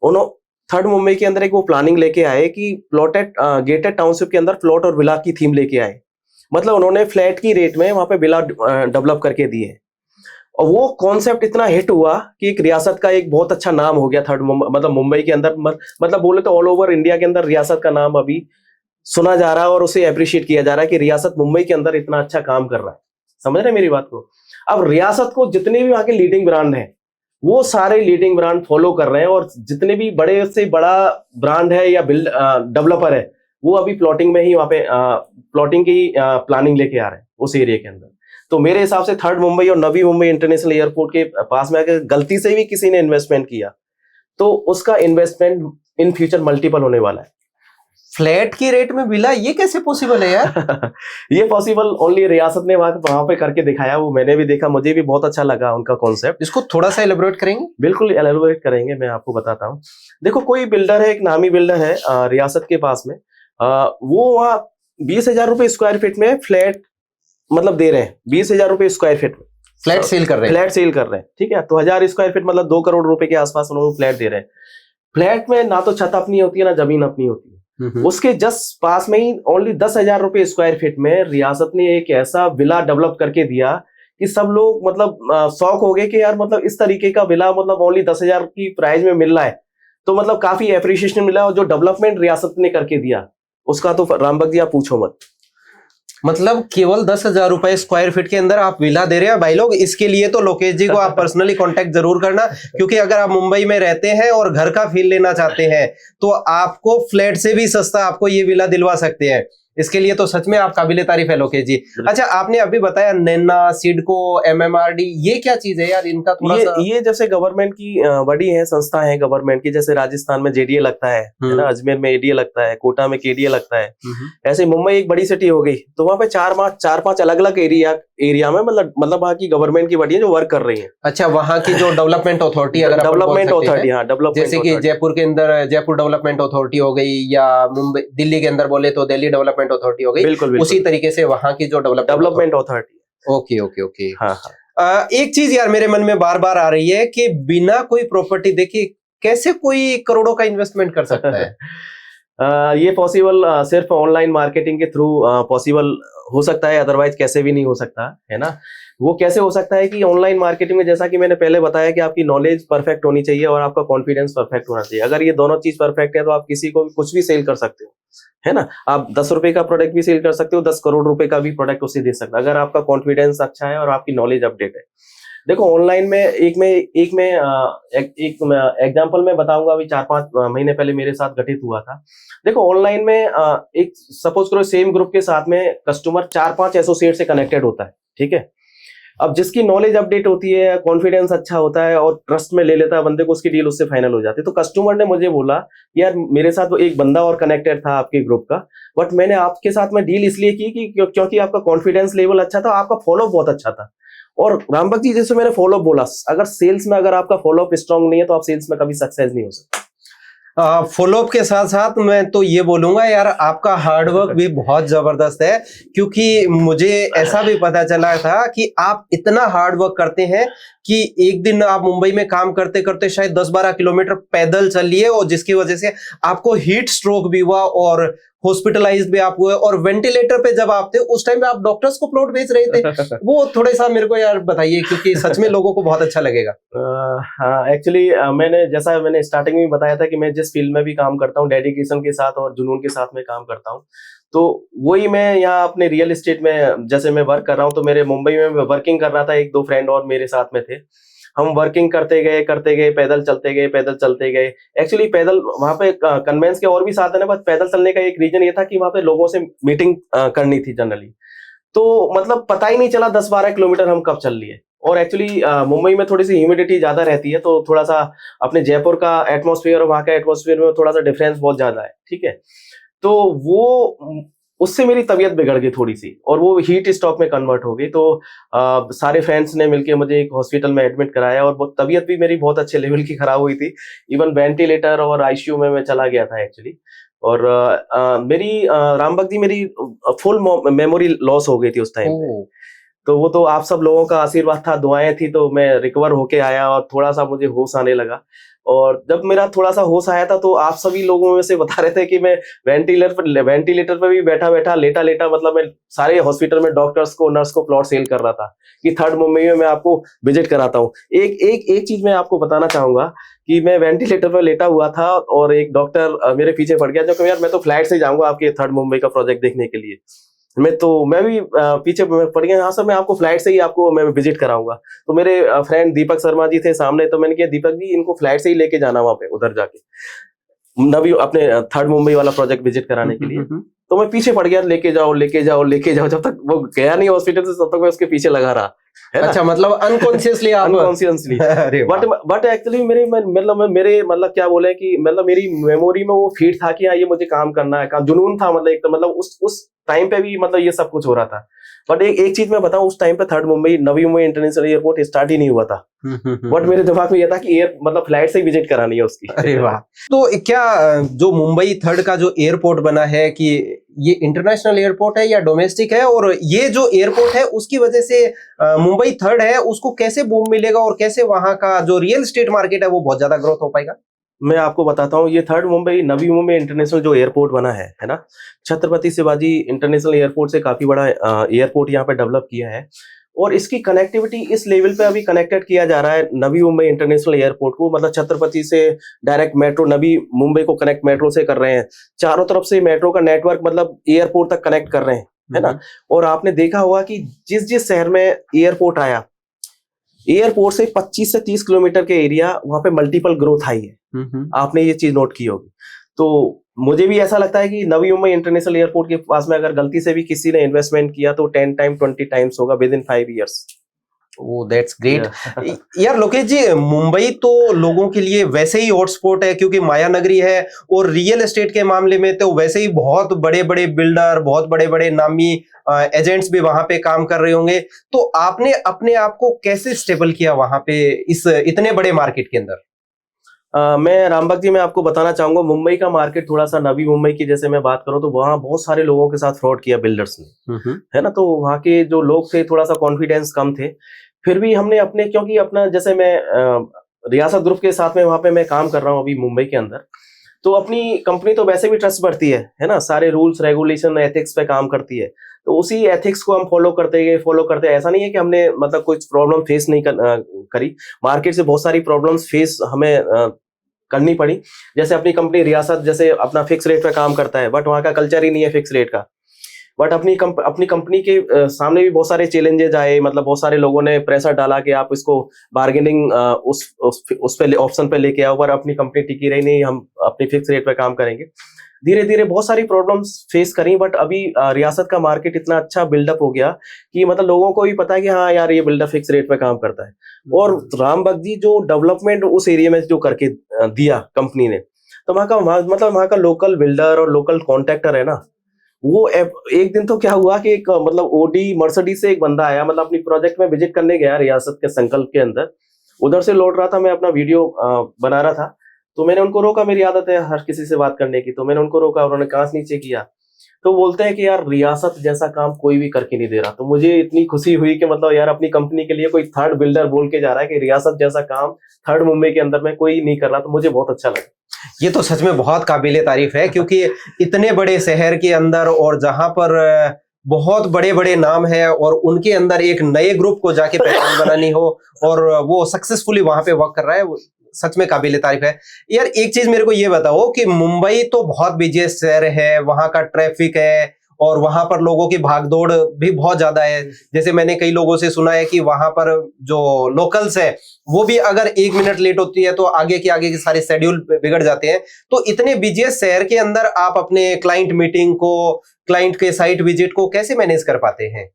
उन्होंने थर्ड मुंबई के अंदर एक वो प्लानिंग लेके आए कि गेटेड टाउनशिप के अंदर प्लॉट और विला की थीम लेके आए। मतलब उन्होंने फ्लैट की रेट में वहां पे विला डेवलप करके दिए, और वो कॉन्सेप्ट इतना हिट हुआ कि एक रियासत का एक बहुत अच्छा नाम हो गया थर्ड मतलब मुंबई के अंदर। मतलब बोले तो ऑल ओवर इंडिया के अंदर रियासत का नाम अभी सुना जा रहा है और उसे अप्रिशिएट किया जा रहा है कि रियासत मुंबई के अंदर इतना अच्छा काम कर रहा है। समझ रहे हैं मेरी बात को? अब रियासत को जितने भी वहां के लीडिंग ब्रांड हैं, वो सारे लीडिंग ब्रांड फॉलो कर रहे हैं, और जितने भी बड़े से बड़ा ब्रांड है या डेवलपर है, वो अभी प्लॉटिंग में ही वहां पे प्लॉटिंग की प्लानिंग लेके आ रहे हैं उस एरिया के अंदर। तो मेरे हिसाब से थर्ड मुंबई और नवी मुंबई इंटरनेशनल एयरपोर्ट के पास में अगर गलती से भी किसी ने इन्वेस्टमेंट किया, तो उसका इन्वेस्टमेंट इन फ्यूचर मल्टीपल होने वाला है। फ्लैट की रेट में विला, ये कैसे पॉसिबल है यार? ये पॉसिबल ओनली रियासत ने वहां पे करके दिखाया। वो मैंने भी देखा, मुझे भी बहुत अच्छा लगा उनका कॉन्सेप्ट। इसको थोड़ा सा एलेबोरेट करेंगे? बिल्कुल एलेबोरेट करेंगे, मैं आपको बताता हूँ। देखो, कोई बिल्डर है, एक नामी बिल्डर है रियासत के पास में, वो वहाँ 20,000 रुपए स्क्वायर फीट में फ्लैट मतलब दे रहे हैं। 20,000 रुपए स्क्वायर फीट में फ्लैट सेल कर रहे हैं। ठीक है, तो 1000 स्क्वायर फीट मतलब 2 करोड़ रुपए के आसपास उन्होंने फ्लैट दे रहे हैं। फ्लैट में ना तो छत अपनी होती है, ना जमीन अपनी होती है। उसके जस्ट पास में ही ओनली 10,000 रुपए स्क्वायर फीट में रियासत ने एक ऐसा विला डेवलप करके दिया कि सब लोग मतलब शौक हो गए कि यार मतलब इस तरीके का विला मतलब ओनली 10,000 की प्राइस में मिल रहा है। तो मतलब काफी एप्रिशिएशन मिला, और जो डेवलपमेंट रियासत ने करके दिया उसका तो रामबक जी आप पूछो मत। मतलब केवल 10,000 रुपए स्क्वायर फीट के अंदर आप विला दे रहे हैं भाई लोग। इसके लिए तो लोकेश जी को आप पर्सनली कांटेक्ट जरूर करना, क्योंकि अगर आप मुंबई में रहते हैं और घर का फील लेना चाहते हैं, तो आपको फ्लैट से भी सस्ता आपको ये विला दिलवा सकते हैं। इसके लिए तो सच में आप काबिले तारीफ है लोकेश जी। अच्छा, आपने अभी बताया नैना, सिडको, MMRD, ये क्या चीज है यार? इनका थोड़ा सा ये जैसे गवर्नमेंट की बड़ी है, संस्था है गवर्नमेंट की। जैसे राजस्थान में JDA लगता है ना, अजमेर में ADA लगता है, कोटा में KDA लगता है। ऐसे मुंबई एक बड़ी सिटी हो गई, तो वहां पे 4-5 अलग अलग एरिया एरिया में, मतलब वहाँ की गवर्नमेंट की बॉडी है जो वर्क कर रही है। अच्छा, वहाँ की जो डेवलपमेंट अथॉरिटी, अगर अपन बोल डेवलपमेंट सकते हैं, अथॉरिटी, हाँ डेवलपमेंट जैसे कि जयपुर के अंदर जयपुर डेवलपमेंट अथॉरिटी हो गई, या मुंबई दिल्ली के अंदर बोले तो दिल्ली डेवलपमेंट अथॉरिटी हो गई, बिल्कुल उसी तरीके से वहाँ की जो development authority. Okay okay okay. हाँ हाँ। एक चीज यार मेरे मन में बार बार आ रही है कि बिना कोई प्रॉपर्टी देखे कैसे कोई करोड़ों का इन्वेस्टमेंट कर सकता है? ये पॉसिबल सिर्फ ऑनलाइन मार्केटिंग के थ्रू पॉसिबल हो सकता है, अदरवाइज कैसे भी नहीं हो सकता है ना। वो कैसे हो सकता है कि ऑनलाइन मार्केटिंग में, जैसा कि मैंने पहले बताया कि आपकी नॉलेज परफेक्ट होनी चाहिए और आपका कॉन्फिडेंस परफेक्ट होना चाहिए। अगर ये दोनों चीज परफेक्ट है तो आप किसी को भी कुछ भी सेल कर सकते हो, है ना। आप 10 रुपए का प्रोडक्ट भी सेल कर सकते हो, 10 करोड़ रुपए का भी प्रोडक्ट उसे दे सकते हो, अगर आपका कॉन्फिडेंस अच्छा है और आपकी नॉलेज अपडेट है। देखो ऑनलाइन में एक एग्जांपल मैं बताऊंगा, अभी 4-5 महीने पहले मेरे साथ घटित हुआ था। देखो ऑनलाइन में एक सपोज करो सेम ग्रुप के साथ में कस्टमर 4-5 एसोसिएट से कनेक्टेड होता है, ठीक है। अब जिसकी नॉलेज अपडेट होती है, कॉन्फिडेंस अच्छा होता है और ट्रस्ट में ले लेता है बंदे को, उसकी डील उससे फाइनल हो जाती है। तो कस्टमर ने मुझे बोला यार मेरे साथ वो एक बंदा और कनेक्टेड था आपके ग्रुप का, बट मैंने आपके साथ में डील इसलिए की कि क्योंकि आपका कॉन्फिडेंस लेवल अच्छा था, आपका फॉलोअप बहुत अच्छा था। और रामभक्त जी जैसे मैंने फॉलोअप बोला, अगर सेल्स में अगर आपका फॉलोअप स्ट्रांग नहीं है तो आप सेल्स में कभी सक्सेस नहीं हो सकते। फॉलोअप के साथ साथ मैं तो ये बोलूंगा यार, आपका हार्डवर्क भी बहुत जबरदस्त है, क्योंकि मुझे ऐसा भी पता चला था कि आप इतना हार्डवर्क करते हैं कि एक दिन आप मुंबई में काम करते करते शायद 10-12 किलोमीटर पैदल चलिए, और जिसकी वजह से आपको हीट स्ट्रोक भी हुआ और हॉस्पिटलाइज भी आप हुए, और वेंटिलेटर पे जब आप थे उस टाइम पे आप डॉक्टर्स को प्लॉट बेच रहे थे। वो थोड़े सा मेरे को यार बताइए, क्योंकि सच में लोगों को बहुत अच्छा लगेगा। हाँ एक्चुअली मैंने स्टार्टिंग में बताया था कि मैं जिस फील्ड में भी काम करता हूँ डेडिकेशन के साथ और जुनून के साथ में काम करता हूँ, तो वही मैं यहाँ अपने रियल एस्टेट में जैसे मैं वर्क कर रहा हूँ, तो मेरे मुंबई में वर्किंग कर रहा था, 1-2 फ्रेंड और मेरे साथ में थे। हम वर्किंग करते गए, पैदल चलते गए। एक्चुअली पैदल वहां पे कन्वेंस के और भी साधन है, बस पैदल चलने का एक रीजन ये था कि वहां पे लोगों से मीटिंग करनी थी जनरली। तो मतलब पता ही नहीं चला 10-12 किलोमीटर हम कब चल लिए। और एक्चुअली मुंबई में थोड़ी सी ह्यूमिडिटी ज्यादा रहती है, तो थोड़ा सा अपने जयपुर का एटमॉस्फेयर और वहाँ का एटमॉस्फेयर में थोड़ा सा डिफरेंस बहुत ज्यादा है, ठीक है। तो वो उससे मेरी तबीयत बिगड़ गई थोड़ी सी, और वो हीट स्ट्रोक में कन्वर्ट हो गई। तो सारे फ्रेंड्स ने मिलके मुझे एक हॉस्पिटल में एडमिट कराया, और वो तबीयत भी मेरी बहुत अच्छे लेवल की खराब हुई थी। इवन वेंटिलेटर और आईसीयू में मैं चला गया था एक्चुअली। और मेरी रामभक्त जी मेरी फुल मेमोरी लॉस हो गई थी उस टाइम पे। तो वो तो आप सब लोगों का आशीर्वाद था, दुआएं थी, तो मैं रिकवर होके आया और थोड़ा सा मुझे होश आने लगा। और जब मेरा थोड़ा सा होश आया था तो आप सभी लोगों में से बता रहे थे कि मैं वेंटिलेटर पर भी बैठा लेटा, मतलब मैं सारे हॉस्पिटल में डॉक्टर्स को नर्स को प्लॉट सेल कर रहा था कि 3rd मुंबई में मैं आपको विजिट कराता हूँ। एक चीज मैं आपको बताना चाहूंगा कि मैं वेंटिलेटर पर लेटा हुआ था और एक डॉक्टर मेरे पीछे पड़ गया, जो कि यार मैं तो फ्लाइट से जाऊंगा आपके 3rd मुंबई का प्रोजेक्ट देखने के लिए। मैं भी पीछे पड़ गया, हाँ सर मैं आपको फ्लाइट से ही आपको मैं विजिट कराऊंगा। तो मेरे फ्रेंड दीपक शर्मा जी थे सामने, तो मैंने कहा दीपक जी इनको फ्लाइट से ही लेके जाना वहां पे, उधर जाके नवी अपने 3rd मुंबई वाला प्रोजेक्ट विजिट कराने के लिए। तो मैं पीछे पड़ गया, लेके जाओ, जब तक वो गया नहीं हॉस्पिटल से तब तक मैं उसके पीछे लगा रहा। अच्छा, मतलब अनकॉन्शियसली अनकॉन्शियसली। बट एक्चुअली मतलब क्या बोले कि मतलब मेरी मेमोरी में वो फीड था कि हाँ ये मुझे काम करना है, काम जुनून था, मतलब एक मतलब उस टाइम पे भी मतलब ये सब कुछ हो रहा था। बट एक चीज मैं बताऊं, उस टाइम पे 3rd Mumbai Navi Mumbai international airport start ही नहीं हुआ था। बट मेरे दिमाग में ये था कि मतलब फ्लाइट से ही विजिट करानी है उसकी। अरे वाह। तो क्या जो मुंबई 3rd का जो एयरपोर्ट बना है, कि ये इंटरनेशनल एयरपोर्ट है या डोमेस्टिक है, और ये जो एयरपोर्ट है उसकी वजह से मुंबई 3rd है उसको कैसे बूम मिलेगा, और कैसे वहां का जो रियल एस्टेट मार्केट है वो बहुत ज्यादा ग्रोथ हो पाएगा? मैं आपको बताता हूँ, ये 3rd मुंबई नवी मुंबई इंटरनेशनल जो एयरपोर्ट बना है ना, छत्रपति शिवाजी इंटरनेशनल एयरपोर्ट से काफी बड़ा एयरपोर्ट यहाँ पे डेवलप किया है। और इसकी कनेक्टिविटी इस लेवल पे अभी कनेक्टेड किया जा रहा है नवी मुंबई इंटरनेशनल एयरपोर्ट को, मतलब छत्रपति से डायरेक्ट मेट्रो नवी मुंबई को कनेक्ट मेट्रो से कर रहे हैं, चारों तरफ से मेट्रो का नेटवर्क मतलब एयरपोर्ट तक कनेक्ट कर रहे हैं, है ना। और आपने देखा होगा कि जिस जिस शहर में एयरपोर्ट आया, एयरपोर्ट से 25 से 30 किलोमीटर के एरिया वहां पे मल्टीपल ग्रोथ आई है। आपने ये चीज नोट की होगी। तो मुझे भी ऐसा लगता है कि नवी मुंबई इंटरनेशनल एयरपोर्ट के पास में अगर गलती से भी किसी ने इन्वेस्टमेंट किया तो 10 टाइम 20 टाइम्स होगा with in 5 years। O that's great. Yeah. यार लोकेश जी, मुंबई तो लोगों के लिए वैसे ही हॉटस्पॉट है क्योंकि माया नगरी है, और रियल एस्टेट के मामले में तो वैसे ही बहुत बड़े बड़े बिल्डर, बहुत बड़े बड़े नामी एजेंट्स भी वहां पे काम कर रहे होंगे। तो आपने अपने आप को कैसे स्टेबल किया वहां पे इस इतने बड़े मार्केट के अंदर? मैं रामबाग जी, मैं आपको बताना चाहूंगा, मुंबई का मार्केट थोड़ा सा, नवी मुंबई की जैसे मैं बात करूं तो वहाँ बहुत सारे लोगों के साथ फ्रॉड किया बिल्डर्स ने, है ना। तो वहाँ के जो लोग थे थोड़ा सा कॉन्फिडेंस कम थे। फिर भी हमने अपने, क्योंकि अपना जैसे मैं रियासत ग्रुप के साथ में वहाँ पे मैं काम कर रहा हूँ अभी मुंबई के अंदर, तो अपनी कंपनी तो वैसे भी ट्रस्ट बढ़ती है ना। सारे रूल्स रेगुलेशन एथिक्स पे काम करती है, तो उसी एथिक्स को हम फॉलो करते गए। ऐसा नहीं है कि हमने मतलब कुछ प्रॉब्लम फेस नहीं करी। मार्केट से बहुत सारी प्रॉब्लम्स फेस हमें करनी पड़ी। जैसे अपनी कंपनी रियासत जैसे अपना फिक्स रेट पे काम करता है, बट वहाँ का कल्चर ही नहीं है फिक्स रेट का। बट अपनी कंपनी के सामने भी बहुत सारे चैलेंजेस आए, मतलब बहुत सारे लोगों ने प्रेशर डाला कि आप इसको बार्गेनिंग उस पे ऑप्शन पे लेके आओ, पर अपनी कंपनी टिकी रही नहीं, हम अपनी फिक्स रेट पे काम करेंगे। धीरे धीरे बहुत सारी प्रॉब्लम्स फेस करी, बट अभी रियासत का मार्केट इतना अच्छा बिल्डअप हो गया कि मतलब लोगों को भी पता है कि हाँ यार, ये बिल्डर फिक्स रेट पे काम करता है। और रामबाग जी, जो डेवलपमेंट उस एरिया में जो करके दिया कंपनी ने, तो मतलब वहाँ का लोकल बिल्डर और लोकल कॉन्ट्रैक्टर है ना, वो एक दिन तो क्या हुआ कि एक मतलब ओडी मर्सिडीज से एक बंदा आया, मतलब अपनी प्रोजेक्ट में विजिट करने गया रियासत के संकल्प के अंदर। उधर से लौट रहा था, मैं अपना वीडियो बना रहा था, तो मैंने उनको रोका। मेरी आदत है हर किसी से बात करने की, तो मैंने उनको रोका, उन्होंने कांच नीचे किया। तो बोलते हैं कि यार, रियासत जैसा काम कोई भी करके नहीं दे रहा। तो मुझे इतनी खुशी हुई कि मतलब यार, अपनी कंपनी के लिए कोई थर्ड बिल्डर बोल के जा रहा है कि रियासत जैसा काम थर्ड मुंबई के अंदर में कोई नहीं कर रहा, तो मुझे बहुत अच्छा लगा। ये तो सच में बहुत काबिले तारीफ है, क्योंकि इतने बड़े शहर के अंदर और जहां पर बहुत बड़े बड़े नाम है, और उनके अंदर एक नए ग्रुप को जाके पहचान बनानी हो, और वो सक्सेसफुली वहां पे वर्क कर रहा है, वो सच में काबिले तारीफ है। यार एक चीज मेरे को ये बताओ कि मुंबई तो बहुत बिजी शहर है, वहां का ट्रैफिक है, और वहां पर लोगों की भागदौड़ भी बहुत ज्यादा है। जैसे मैंने कई लोगों से सुना है कि वहां पर जो लोकल्स है, वो भी अगर 1 मिनट लेट होती है तो आगे के सारे शेड्यूल बिगड़ जाते हैं। तो इतने बिजी शहर के अंदर आप अपने क्लाइंट मीटिंग को, क्लाइंट के साइट विजिट को कैसे मैनेज कर पाते हैं?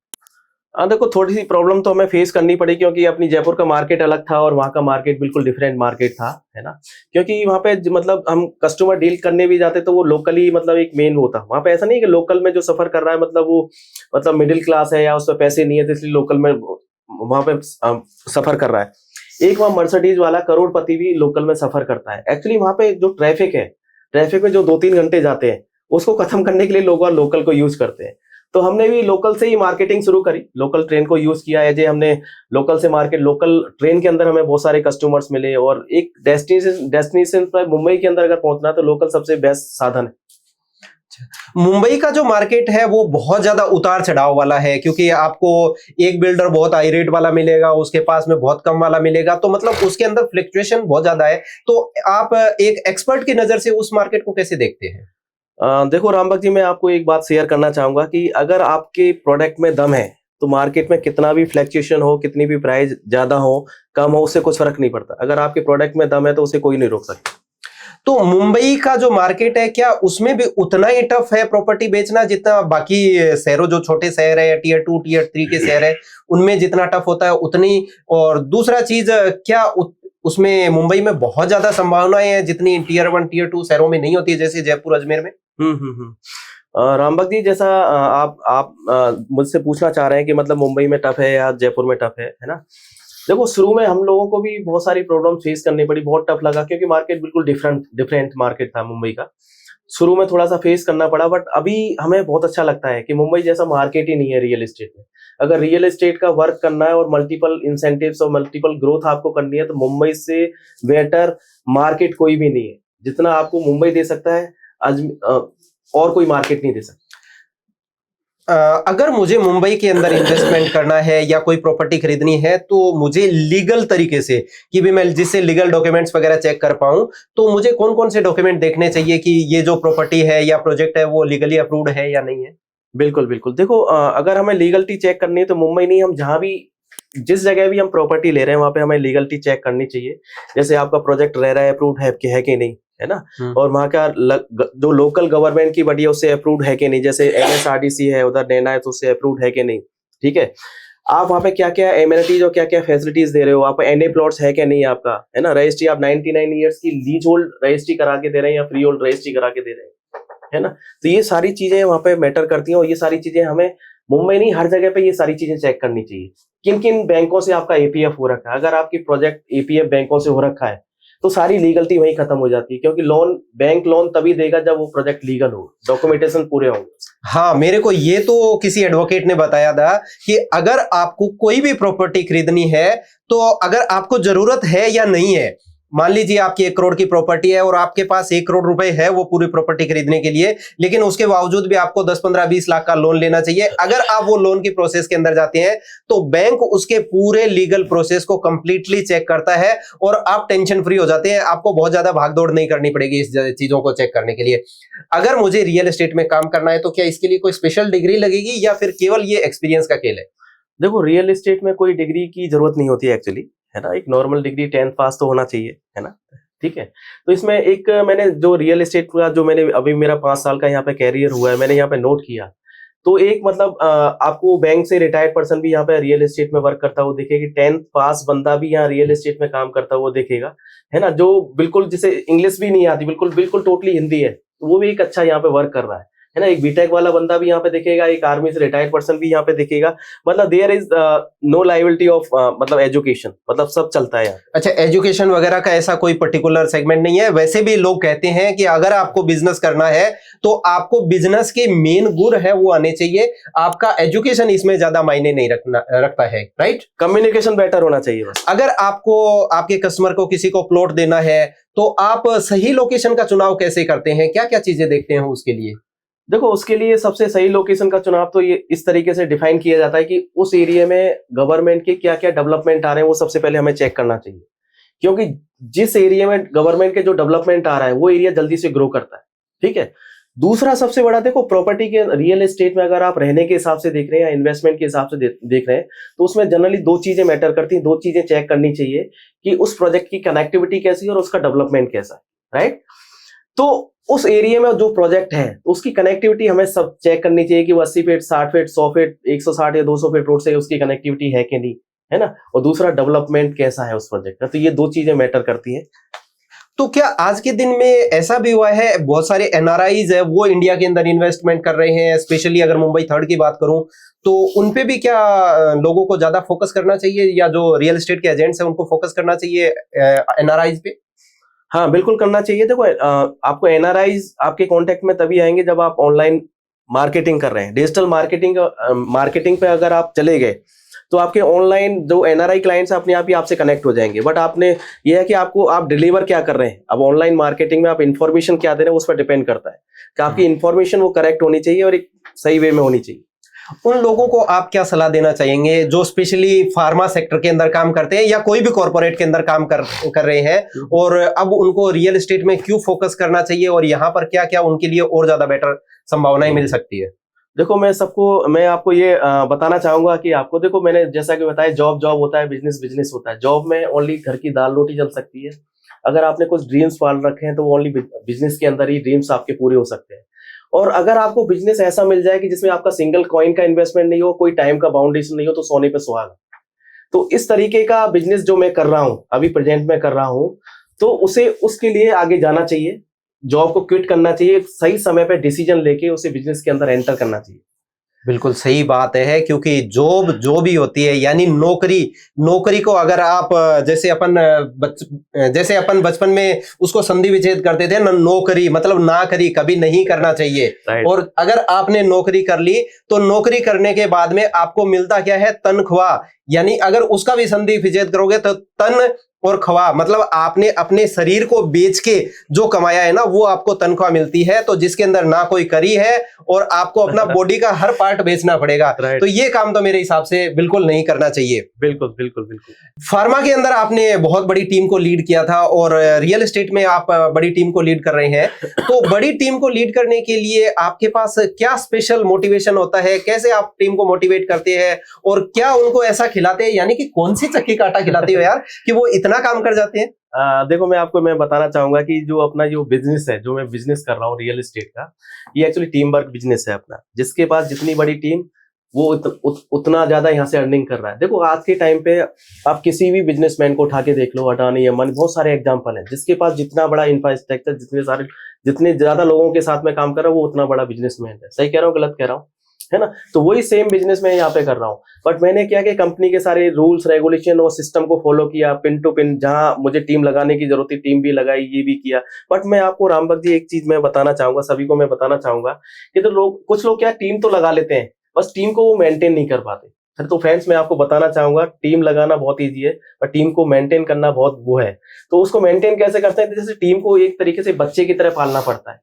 हाँ देखो, थोड़ी सी प्रॉब्लम तो हमें फेस करनी पड़ी, क्योंकि अपनी जयपुर का मार्केट अलग था और वहाँ का मार्केट बिल्कुल डिफरेंट मार्केट था, है ना। क्योंकि वहाँ पे मतलब हम कस्टमर डील करने भी जाते तो वो लोकली, मतलब एक मेन वो था वहाँ पे। ऐसा नहीं कि लोकल में जो सफर कर रहा है, मतलब वो मतलब मिडिल क्लास है या उस पर पैसे नहीं है, तो इसलिए लोकल में वहाँ पे सफर कर रहा है। एक वहाँ मर्सिडीज वाला करोड़पति भी लोकल में सफर करता है। एक्चुअली वहाँ पे जो ट्रैफिक में जो 2-3 घंटे जाते हैं, उसको खत्म करने के लिए लोग लोकल को यूज करते हैं। तो हमने भी लोकल से ही मार्केटिंग शुरू करी, लोकल ट्रेन को यूज किया है। जे हमने लोकल से मार्केट, लोकल ट्रेन के अंदर हमें बहुत सारे कस्टमर्स मिले, और एक डेस्टिनेशन पर मुंबई के अंदर अगर पहुंचना है तो लोकल सबसे बेस्ट साधन है। मुंबई का जो मार्केट है वो बहुत ज्यादा उतार चढ़ाव वाला है, क्योंकि आपको एक बिल्डर बहुत हाई रेट वाला मिलेगा, उसके पास में बहुत कम वाला मिलेगा, तो मतलब उसके अंदर फ्लक्चुएशन बहुत ज्यादा है। तो आप एक एक्सपर्ट की नजर से उस मार्केट को कैसे देखते हैं? देखो रामबाग जी, मैं आपको एक बात शेयर करना चाहूंगा कि अगर आपके प्रोडक्ट में दम है, तो मार्केट में कितना भी फ्लक्चुएशन हो, कितनी भी प्राइस ज्यादा हो कम हो, उससे कुछ फर्क नहीं पड़ता। अगर आपके प्रोडक्ट में दम है तो उसे कोई नहीं रोक सकता। तो मुंबई का जो मार्केट है, क्या उसमें भी उतना ही टफ है प्रॉपर्टी बेचना जितना बाकी शहरों, जो छोटे शहर है, टीयर 2 टीयर 3 के शहर है, उनमें जितना टफ होता है उतनी? और दूसरा चीज, क्या उसमें मुंबई में बहुत ज्यादा संभावनाएं हैं जितनी टीयर 1 टीयर 2 शहरों में नहीं होती है, जैसे जयपुर अजमेर में? रामबाग जी, जैसा आप मुझसे पूछना चाह रहे हैं कि मतलब मुंबई में टफ है या जयपुर में टफ है ना। देखो, शुरू में हम लोगों को भी बहुत सारी प्रॉब्लम फेस करनी पड़ी, बहुत टफ लगा, क्योंकि मार्केट बिल्कुल डिफरेंट मार्केट था मुंबई का। शुरू में थोड़ा सा फेस करना पड़ा, बट अभी हमें बहुत अच्छा लगता है कि मुंबई जैसा मार्केट ही नहीं है रियल एस्टेट में। अगर रियल एस्टेट का वर्क करना है और मल्टीपल इंसेंटिव्स और मल्टीपल ग्रोथ आपको करनी है, तो मुंबई से बेटर मार्केट कोई भी नहीं है। जितना आपको मुंबई दे सकता है, और कोई मार्केट नहीं दे सकता। अगर मुझे मुंबई के अंदर इन्वेस्टमेंट करना है या कोई प्रॉपर्टी खरीदनी है, तो मुझे लीगल तरीके से, कि भी मैं जिससे लीगल डॉक्यूमेंट्स वगैरह चेक कर पाऊं, तो मुझे कौन कौन से डॉक्यूमेंट देखने चाहिए कि ये जो प्रॉपर्टी है या प्रोजेक्ट है वो लीगली अप्रूव्ड है या नहीं है? बिल्कुल बिल्कुल, देखो अगर हमें लीगलिटी चेक करनी है तो मुंबई नहीं, हम जहां भी, जिस जगह भी हम प्रॉपर्टी ले रहे हैं वहां पे हमें लीगलिटी चेक करनी चाहिए। जैसे आपका प्रोजेक्ट रह रहा है, अप्रूव्ड है कि नहीं, है ना। और वहाँ का जो लोकल गवर्नमेंट की बड़ी है उससे अप्रूव्ड है कि नहीं। जैसे NSRDC है उधर लेना है तो उससे अप्रूव्ड है कि नहीं, ठीक है। आप वहाँ पे क्या क्या एमिनिटीज और क्या क्या फैसिलिटीज दे रहे हो, आप एनए प्लॉट्स है क्या नहीं आपका, है ना, रजिस्ट्री आप 99 ईयर्स की लीज होल्ड रजिस्ट्री करा के दे रहे हैं या फ्री होल्ड रजिस्ट्री करा के दे रहे हैं, है ना। तो ये सारी चीजें वहाँ पे मैटर करती हैं और ये सारी चीजें हमें मुंबई नहीं हर जगह पे ये सारी चीजें चेक करनी चाहिए। किन किन बैंकों से आपका एपीएफ हो रखा है, अगर आपकी प्रोजेक्ट एपीएफ बैंकों से हो रखा है तो सारी लीगलिटी वहीं खत्म हो जाती है, क्योंकि लोन बैंक लोन तभी देगा जब वो प्रोजेक्ट लीगल हो, डॉक्यूमेंटेशन पूरे होंगे। हाँ, मेरे को ये तो किसी एडवोकेट ने बताया था कि अगर आपको कोई भी प्रॉपर्टी खरीदनी है तो अगर आपको जरूरत है या नहीं है, मान लीजिए आपकी 1 करोड़ की प्रॉपर्टी है और आपके पास 1 करोड़ रुपए है वो पूरी प्रॉपर्टी खरीदने के लिए, लेकिन उसके बावजूद भी आपको 10, 15, 20 लाख का लोन लेना चाहिए। अगर आप वो लोन की प्रोसेस के अंदर जाते हैं तो बैंक उसके पूरे लीगल प्रोसेस को कंप्लीटली चेक करता है और आप टेंशन फ्री हो जाते हैं। आपको बहुत ज्यादा भागदौड़ नहीं करनी पड़ेगी इस चीजों को चेक करने के लिए। अगर मुझे रियल एस्टेट में काम करना है तो क्या इसके लिए कोई स्पेशल डिग्री लगेगी या फिर केवल ये एक्सपीरियंस का खेल है? देखो, रियल एस्टेट में कोई डिग्री की जरूरत नहीं होती है एक्चुअली, है ना। एक नॉर्मल डिग्री 10th पास तो होना चाहिए, है ना, ठीक है। तो इसमें एक मैंने जो रियल एस्टेट का जो मैंने अभी मेरा 5 साल का यहाँ पे कैरियर हुआ है, मैंने यहाँ पे नोट किया, तो एक मतलब आपको बैंक से रिटायर्ड पर्सन भी यहाँ पे रियल एस्टेट में वर्क करता हुआ दिखेगा, 10th पास बंदा भी यहाँ रियल एस्टेट में काम करता हुआ दिखेगा, है ना, जो बिल्कुल जिसे इंग्लिश भी नहीं आती, बिल्कुल बिल्कुल टोटली हिंदी है, तो वो भी एक अच्छा यहाँ पे वर्क कर रहा है ना। एक बीटेक वाला बंदा भी यहाँ पे दिखेगा, एक आर्मी से रिटायर्ड पर्सन भी यहाँ पे दिखेगा, मतलब there is no liability of मतलब एजुकेशन, मतलब सब चलता है यहाँ। अच्छा, एजुकेशन वगैरह का ऐसा कोई पर्टिकुलर सेगमेंट नहीं है। वैसे भी लोग कहते हैं कि अगर आपको बिजनेस करना है तो आपको बिजनेस के मेन गुण है वो आने चाहिए, आपका एजुकेशन इसमें ज्यादा मायने नहीं रखता है, राइट। कम्युनिकेशन बेटर होना चाहिए बस। अगर आपको आपके कस्टमर को किसी को प्लॉट देना है तो आप सही लोकेशन का चुनाव कैसे करते हैं, क्या क्या चीजें देखते हैं उसके लिए? देखो, उसके लिए सबसे सही लोकेशन का चुनाव तो ये इस तरीके से डिफाइन किया जाता है कि उस एरिया में गवर्नमेंट के क्या क्या डेवलपमेंट आ रहे हैं वो सबसे पहले हमें चेक करना चाहिए, क्योंकि जिस एरिया में गवर्नमेंट के जो डेवलपमेंट आ रहा है वो एरिया जल्दी से ग्रो करता है, ठीक है। दूसरा सबसे बड़ा, देखो प्रॉपर्टी के रियल एस्टेट में अगर आप रहने के हिसाब से देख रहे हैं या इन्वेस्टमेंट के हिसाब से देख रहे हैं तो उसमें जनरली 2 चीजें मैटर करती हैं, 2 चीजें चेक करनी चाहिए कि उस प्रोजेक्ट की कनेक्टिविटी कैसी है और उसका डेवलपमेंट कैसा है, राइट। तो उस एरिया में जो प्रोजेक्ट है उसकी कनेक्टिविटी हमें सब चेक करनी चाहिए कि वो 80 फीट, 60 फीट, 100 फीट, 160 या 200 फीट रोड से उसकी कनेक्टिविटी है कि नहीं, है ना। और दूसरा डेवलपमेंट कैसा है उस प्रोजेक्ट का, तो ये 2 चीजें मैटर करती हैं। तो क्या आज के दिन में ऐसा भी हुआ है, बहुत सारे एनआरआईज है वो इंडिया के अंदर इन्वेस्टमेंट कर रहे हैं, स्पेशली अगर मुंबई 3rd की बात करूं तो उनपे भी क्या लोगों को ज्यादा फोकस करना चाहिए, या जो रियल एस्टेट के एजेंट्स हैं उनको फोकस करना चाहिए एनआरआईज पे? हाँ, बिल्कुल करना चाहिए। देखो, आपको एनआरआईज आपके कांटेक्ट में तभी आएंगे जब आप ऑनलाइन मार्केटिंग कर रहे हैं, डिजिटल मार्केटिंग पे अगर आप चले गए तो आपके ऑनलाइन जो एनआरआई क्लाइंट्स अपने आप ही आपसे कनेक्ट हो जाएंगे। बट आपने ये है कि आपको आप डिलीवर क्या कर रहे हैं, अब ऑनलाइन मार्केटिंग में आप इंफॉर्मेशन क्या दे रहे हैं उस पर डिपेंड करता है कि आपकी इंफॉर्मेशन वो करेक्ट होनी चाहिए और एक सही वे में होनी चाहिए। उन लोगों को आप क्या सलाह देना चाहेंगे जो स्पेशली फार्मा सेक्टर के अंदर काम करते हैं या कोई भी कॉर्पोरेट के अंदर काम कर रहे हैं और अब उनको रियल एस्टेट में क्यों फोकस करना चाहिए और यहाँ पर क्या क्या उनके लिए और ज्यादा बेटर संभावनाएं मिल सकती है? देखो, मैं आपको ये बताना चाहूंगा कि आपको, देखो मैंने जैसा कि बताया, जॉब होता है, बिजनेस बिजनेस होता है। जॉब में ओनली घर की दाल रोटी चल सकती है। अगर आपने कुछ ड्रीम्स पाल रखे हैं तो वो ओनली बिजनेस के अंदर ही ड्रीम्स आपके पूरे हो सकते हैं। और अगर आपको बिजनेस ऐसा मिल जाए कि जिसमें आपका सिंगल कॉइन का इन्वेस्टमेंट नहीं हो, कोई टाइम का बाउंडेशन नहीं हो, तो सोने पे सुहागा। तो इस तरीके का बिजनेस जो मैं कर रहा हूं, अभी प्रेजेंट में कर रहा हूं, तो उसके लिए आगे जाना चाहिए, जॉब को क्विट करना चाहिए, सही समय पे डिसीजन लेके उसे बिजनेस के अंदर एंटर करना चाहिए। बिल्कुल सही बात है, क्योंकि जॉब जो भी होती है यानी नौकरी को अगर आप जैसे अपन बचपन में उसको संधि विच्छेद करते थे ना, नौकरी मतलब ना करी, कभी नहीं करना चाहिए। और अगर आपने नौकरी कर ली तो नौकरी करने के बाद में आपको मिलता क्या है? तनख्वाह। यानी अगर उसका भी संधि विच्छेद करोगे तो तन और ख्वाह, मतलब आपने अपने शरीर को बेच के जो कमाया है ना वो आपको तनख्वाह मिलती है। तो जिसके अंदर ना कोई करी है और आपको अपना बॉडी का हर पार्ट बेचना पड़ेगा, तो ये काम तो मेरे हिसाब से बिल्कुल नहीं करना चाहिए। बिल्कुल बिल्कुल बिल्कुल। फार्मा के अंदर आपने बहुत बड़ी टीम को लीड किया था और रियल एस्टेट में आप बड़ी टीम को लीड कर रहे हैं, तो बड़ी टीम को लीड करने के लिए आपके पास क्या स्पेशल मोटिवेशन होता है? कैसे आप टीम को मोटिवेट करते हैं और क्या उनको ऐसा खिलाते हैं, यानी कि कौन सी चक्की का आटा खिलाते हो यार कि वो इतना काम कर जाते हैं? देखो, मैं बताना चाहूंगा कि जो अपना जो बिजनेस है, जो मैं बिजनेस कर रहा हूँ रियल एस्टेट का, ये एक्चुअली टीम वर्क बिजनेस है अपना। जिसके पास जितनी बड़ी टीम वो उतना ज्यादा यहाँ से अर्निंग कर रहा है। देखो आज के टाइम पे आप किसी भी बिजनेसमैन को उठा के देख लो, अडानी, अंबानी, बहुत सारे एग्जांपल हैं, जिसके पास जितना बड़ा इंफ्रास्ट्रक्चर, जितने ज्यादा लोगों के साथ में काम कर रहा हूँ वो उतना बड़ा बिजनेसमैन है। सही कह रहा हूँ, गलत कह रहा हूँ, है ना? तो वही सेम बिजनेस मैं यहाँ पे कर रहा हूँ, बट मैंने क्या कि कंपनी के सारे रूल्स रेगुलेशन और सिस्टम को फॉलो किया, पिन टू पिन, जहां मुझे टीम लगाने की जरूरत थी टीम भी लगाई, ये भी किया। बट मैं आपको रामभक्त जी एक चीज मैं बताना चाहूंगा, सभी को मैं बताना चाहूंगा कि तो कुछ लोग क्या टीम तो लगा लेते हैं, बस टीम को वो मेंटेन नहीं कर पाते। तो फ्रेंड्स मैं आपको बताना चाहूंगा, टीम लगाना बहुत ईजी है, पर टीम को मेंटेन करना बहुत वो है। तो उसको मेंटेन कैसे करते हैं? जैसे टीम को एक तरीके से बच्चे की तरह पालना पड़ता है।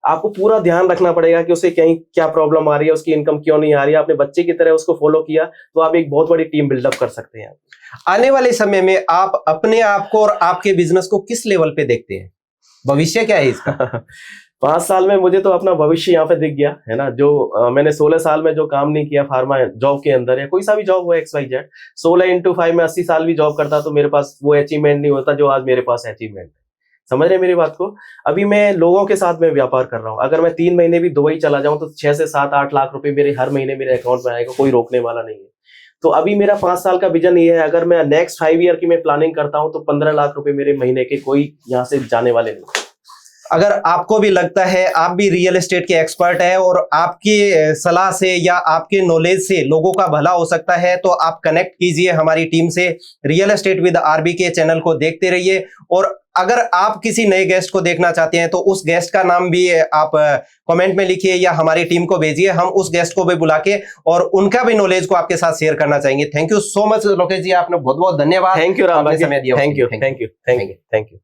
आपको पूरा ध्यान रखना पड़ेगा कि उसे कहीं क्या प्रॉब्लम आ रही है, उसकी इनकम क्यों नहीं आ रही है। आपने बच्चे की तरह उसको फॉलो किया तो आप एक बहुत बड़ी टीम बिल्डअप कर सकते हैं। आने वाले समय में आप अपने आप को और आपके बिजनेस को किस लेवल पे देखते हैं? भविष्य क्या है इसका? 5 साल में मुझे तो अपना भविष्य यहाँ पे दिख गया है ना। जो मैंने 16 साल में जो काम नहीं किया फार्मा जॉब के अंदर, या कोई सा भी जॉब हो XYZ, 16 × 5 में 80 साल भी जॉब करता तो मेरे पास वो अचीवमेंट नहीं होता जो आज मेरे पास अचीवमेंट है। समझ रहे मेरी बात को? अभी मैं लोगों के साथ में व्यापार कर रहा हूँ। अगर मैं 3 महीने भी दुबई चला जाऊं तो 6 से 7-8 लाख रुपए मेरे हर महीने मेरे अकाउंट में आएगा, कोई रोकने वाला नहीं है। तो अभी मेरा 5 साल का विजन ये है, अगर मैं नेक्स्ट 5 ईयर की मैं प्लानिंग करता हूं तो 15 लाख रुपए मेरे महीने के कोई यहाँ से जाने वाले नहीं। अगर आपको भी लगता है आप भी रियल एस्टेट के एक्सपर्ट है और आपकी सलाह से या आपके नॉलेज से लोगों का भला हो सकता है, तो आप कनेक्ट कीजिए हमारी टीम से। रियल एस्टेट विद आरबी के चैनल को देखते रहिए, और अगर आप किसी नए गेस्ट को देखना चाहते हैं तो उस गेस्ट का नाम भी आप कमेंट में लिखिए या हमारी टीम को भेजिए, हम उस गेस्ट को भी बुला के और उनका भी नॉलेज को आपके साथ शेयर करना चाहेंगे। Thank you so much Lokesh ji, आपने बहुत बहुत धन्यवाद। थैंक यू राम, समय दिया। Thank you.